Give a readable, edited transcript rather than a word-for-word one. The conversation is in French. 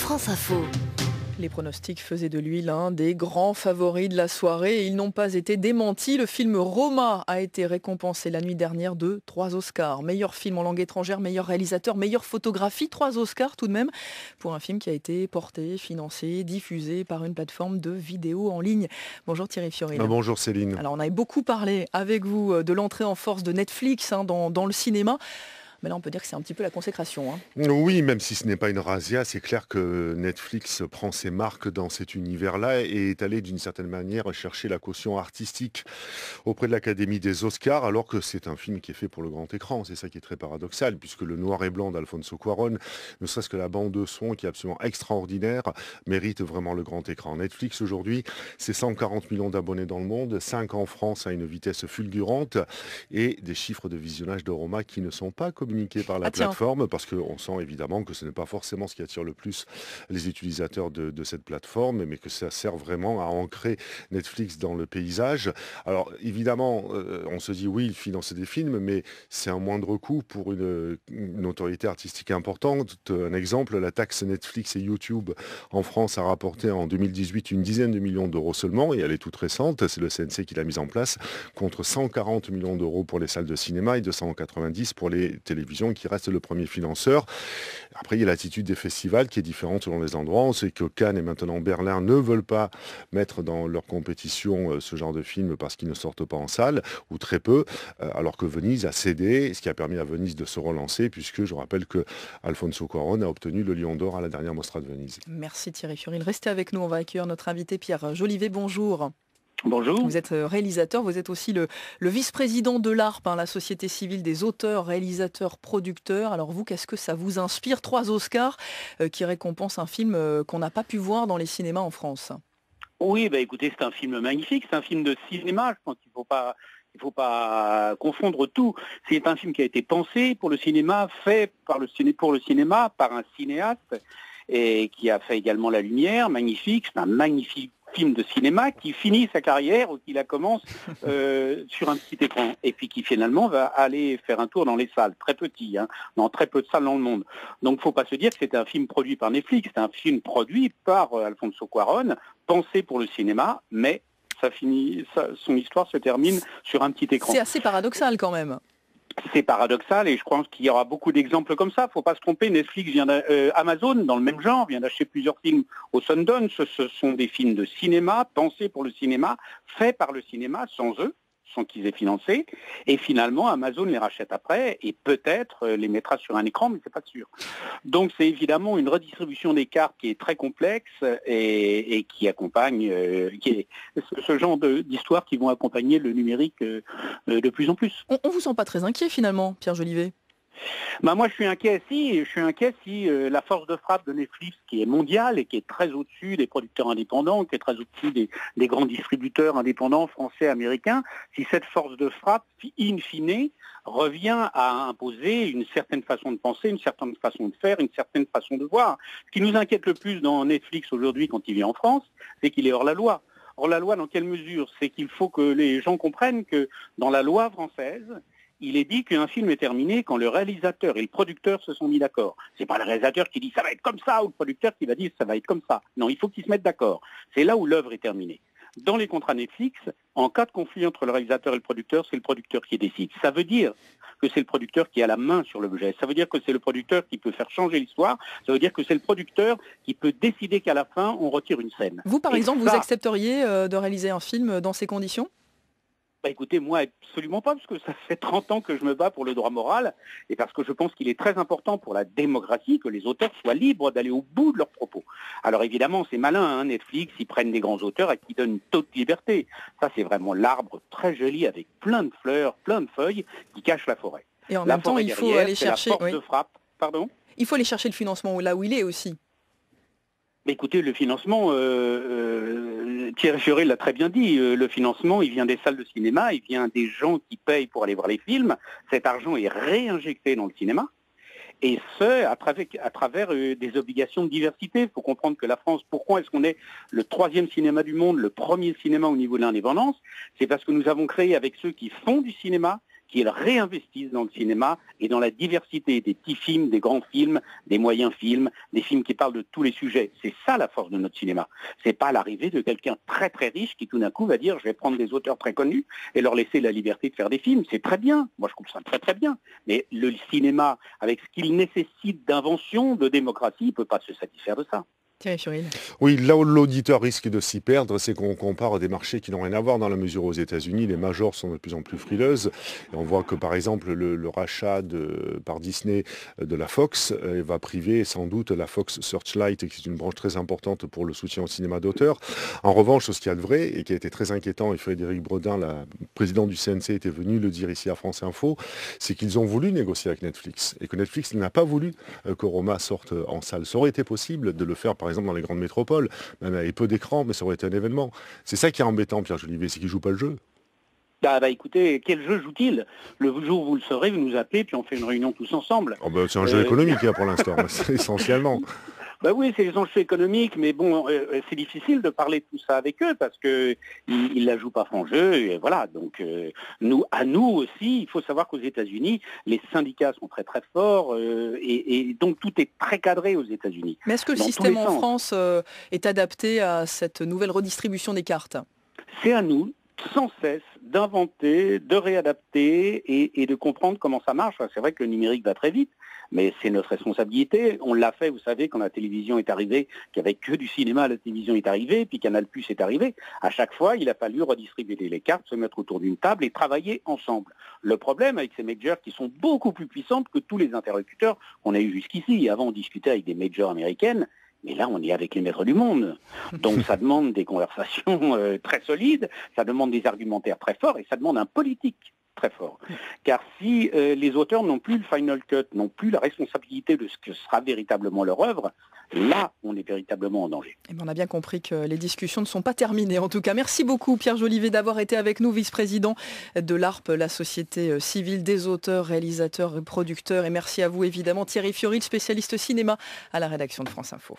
France Info. Les pronostics faisaient de lui l'un des grands favoris de la soirée et ils n'ont pas été démentis. Le film Roma a été récompensé la nuit dernière de 3 Oscars. Meilleur film en langue étrangère, meilleur réalisateur, meilleure photographie. 3 Oscars tout de même pour un film qui a été porté, financé, diffusé par une plateforme de vidéo en ligne. Bonjour Thierry Fioril. Bonjour Céline. Alors on avait beaucoup parlé avec vous de l'entrée en force de Netflix dans le cinéma. Mais là, on peut dire que c'est un petit peu la consécration. Oui, même si ce n'est pas une razzia, c'est clair que Netflix prend ses marques dans cet univers-là et est allé d'une certaine manière chercher la caution artistique auprès de l'Académie des Oscars, alors que c'est un film qui est fait pour le grand écran. C'est ça qui est très paradoxal, puisque le noir et blanc d'Alfonso Cuarón, ne serait-ce que la bande de son qui est absolument extraordinaire, mérite vraiment le grand écran. Netflix aujourd'hui, c'est 140 millions d'abonnés dans le monde, 5 en France à une vitesse fulgurante et des chiffres de visionnage de Roma qui ne sont pas communiqué par la plateforme, parce qu'on sent évidemment que ce n'est pas forcément ce qui attire le plus les utilisateurs de cette plateforme, mais que ça sert vraiment à ancrer Netflix dans le paysage. Alors évidemment, on se dit oui, il finance des films, mais c'est un moindre coût pour une autorité artistique importante. Un exemple, la taxe Netflix et YouTube en France a rapporté en 2018 une dizaine de millions d'euros seulement, et elle est toute récente, c'est le CNC qui l'a mise en place, contre 140 millions d'euros pour les salles de cinéma et 290 pour les télévisions qui reste le premier financeur. Après, il y a l'attitude des festivals qui est différente selon les endroits. On sait que Cannes et maintenant Berlin ne veulent pas mettre dans leur compétition ce genre de film parce qu'ils ne sortent pas en salle, ou très peu, alors que Venise a cédé, ce qui a permis à Venise de se relancer, puisque je rappelle que Alfonso Cuarón a obtenu le Lion d'Or à la dernière Mostra de Venise. Merci Thierry Fioril. Restez avec nous, on va accueillir notre invité Pierre Jolivet. Bonjour. Bonjour. Vous êtes réalisateur, vous êtes aussi le vice-président de l'ARP, la Société civile des auteurs, réalisateurs, producteurs. Alors vous, qu'est-ce que ça vous inspire? 3 Oscars qui récompensent un film qu'on n'a pas pu voir dans les cinémas en France. Oui, écoutez, c'est un film magnifique, c'est un film de cinéma, je pense qu'il ne faut pas confondre tout. C'est un film qui a été pensé pour le cinéma, fait pour le cinéma par un cinéaste et qui a fait également La Lumière, magnifique, c'est un magnifique film de cinéma qui finit sa carrière ou qui la commence sur un petit écran et puis qui finalement va aller faire un tour dans les salles, très petit, dans très peu de salles dans le monde. Donc il ne faut pas se dire que c'est un film produit par Netflix, c'est un film produit par Alfonso Cuarón, pensé pour le cinéma, mais son histoire se termine sur un petit écran. C'est assez paradoxal quand même. C'est paradoxal et je pense qu'il y aura beaucoup d'exemples comme ça. Il ne faut pas se tromper, Netflix Amazon, dans le même genre, vient d'acheter plusieurs films au Sundance. Ce sont des films de cinéma, pensés pour le cinéma, faits par le cinéma, sans eux, sans qu'ils aient financé. Et finalement, Amazon les rachète après et peut-être les mettra sur un écran, mais c'est pas sûr. Donc c'est évidemment une redistribution des cartes qui est très complexe et qui accompagne, qui est ce genre d'histoires qui vont accompagner le numérique de plus en plus. On vous sent pas très inquiet finalement, Pierre Jolivet? Moi je suis inquiet si la force de frappe de Netflix, qui est mondiale et qui est très au-dessus des producteurs indépendants, qui est très au-dessus des grands distributeurs indépendants français, américains, si cette force de frappe, in fine, revient à imposer une certaine façon de penser, une certaine façon de faire, une certaine façon de voir. Ce qui nous inquiète le plus dans Netflix aujourd'hui quand il vient en France, c'est qu'il est hors la loi. Hors la loi dans quelle mesure? C'est qu'il faut que les gens comprennent que dans la loi française, il est dit qu'un film est terminé quand le réalisateur et le producteur se sont mis d'accord. C'est pas le réalisateur qui dit ça va être comme ça ou le producteur qui va dire ça va être comme ça. Non, il faut qu'ils se mettent d'accord. C'est là où l'œuvre est terminée. Dans les contrats Netflix, en cas de conflit entre le réalisateur et le producteur, c'est le producteur qui décide. Ça veut dire que c'est le producteur qui a la main sur l'objet. Ça veut dire que c'est le producteur qui peut faire changer l'histoire. Ça veut dire que c'est le producteur qui peut décider qu'à la fin, on retire une scène. Vous, par exemple, vous accepteriez de réaliser un film dans ces conditions? Écoutez, moi, absolument pas, parce que ça fait 30 ans que je me bats pour le droit moral, et parce que je pense qu'il est très important pour la démocratie que les auteurs soient libres d'aller au bout de leurs propos. Alors évidemment, c'est malin, Netflix, ils prennent des grands auteurs et qui donnent toute liberté. Ça, c'est vraiment l'arbre très joli, avec plein de fleurs, plein de feuilles, qui cachent la forêt. Et en même temps, il faut aller chercher... La force de frappe. Pardon ? Il faut aller chercher le financement là où il est aussi. Écoutez, le financement, Thierry Fioril l'a très bien dit, le financement, il vient des salles de cinéma, il vient des gens qui payent pour aller voir les films. Cet argent est réinjecté dans le cinéma, et ce, à travers des obligations de diversité. Il faut comprendre que la France, pourquoi est-ce qu'on est le 3e cinéma du monde, le premier cinéma au niveau de l'indépendance? C'est parce que nous avons créé avec ceux qui font du cinéma qu'ils réinvestissent dans le cinéma et dans la diversité des petits films, des grands films, des moyens films, des films qui parlent de tous les sujets. C'est ça la force de notre cinéma. C'est pas l'arrivée de quelqu'un très très riche qui tout d'un coup va dire je vais prendre des auteurs très connus et leur laisser la liberté de faire des films. C'est très bien. Moi je trouve ça très très bien. Mais le cinéma, avec ce qu'il nécessite d'invention, de démocratie, il ne peut pas se satisfaire de ça. Thierry Furil. Oui, là où l'auditeur risque de s'y perdre, c'est qu'on compare des marchés qui n'ont rien à voir dans la mesure où aux États-Unis, les majors sont de plus en plus frileuses. Et on voit que par exemple le rachat par Disney de la Fox va priver sans doute la Fox Searchlight, qui est une branche très importante pour le soutien au cinéma d'auteur. En revanche, ce qu'il y a de vrai et qui a été très inquiétant, et Frédéric Brodin, le président du CNC, était venu le dire ici à France Info, c'est qu'ils ont voulu négocier avec Netflix et que Netflix n'a pas voulu que Roma sorte en salle. Ça aurait été possible de le faire par exemple dans les grandes métropoles, même avec peu d'écran, mais ça aurait été un événement. C'est ça qui est embêtant, Pierre Jolivet, c'est qu'il ne joue pas le jeu. Écoutez, quel jeu joue-t-il? Le jour où vous le saurez, vous nous appelez, puis on fait une réunion tous ensemble. C'est un jeu économique pour l'instant, essentiellement. Oui, c'est les enjeux économiques, mais bon, c'est difficile de parler de tout ça avec eux parce qu'ils ne la jouent pas franc jeu, et voilà. Donc, à nous aussi, il faut savoir qu'aux États-Unis, les syndicats sont très très forts, et donc tout est très cadré aux États-Unis. Mais est-ce que le système en France est adapté à cette nouvelle redistribution des cartes? C'est à nous, sans cesse, d'inventer, de réadapter et de comprendre comment ça marche. C'est vrai que le numérique va très vite, mais c'est notre responsabilité. On l'a fait, vous savez, quand la télévision est arrivée, qu'il n'y avait que du cinéma, la télévision est arrivée, puis Canal+ est arrivé. À chaque fois, il a fallu redistribuer les cartes, se mettre autour d'une table et travailler ensemble. Le problème avec ces majors qui sont beaucoup plus puissantes que tous les interlocuteurs qu'on a eu jusqu'ici. Avant, on discutait avec des majors américaines. Mais là, on est avec les maîtres du monde. Donc ça demande des conversations très solides, ça demande des argumentaires très forts et ça demande un politique très fort. Car si les auteurs n'ont plus le final cut, n'ont plus la responsabilité de ce que sera véritablement leur œuvre, là, on est véritablement en danger. Et on a bien compris que les discussions ne sont pas terminées. En tout cas, merci beaucoup Pierre Jolivet d'avoir été avec nous, vice-président de l'ARP, la Société civile des auteurs, réalisateurs et producteurs. Et merci à vous évidemment Thierry Furil, spécialiste cinéma à la rédaction de France Info.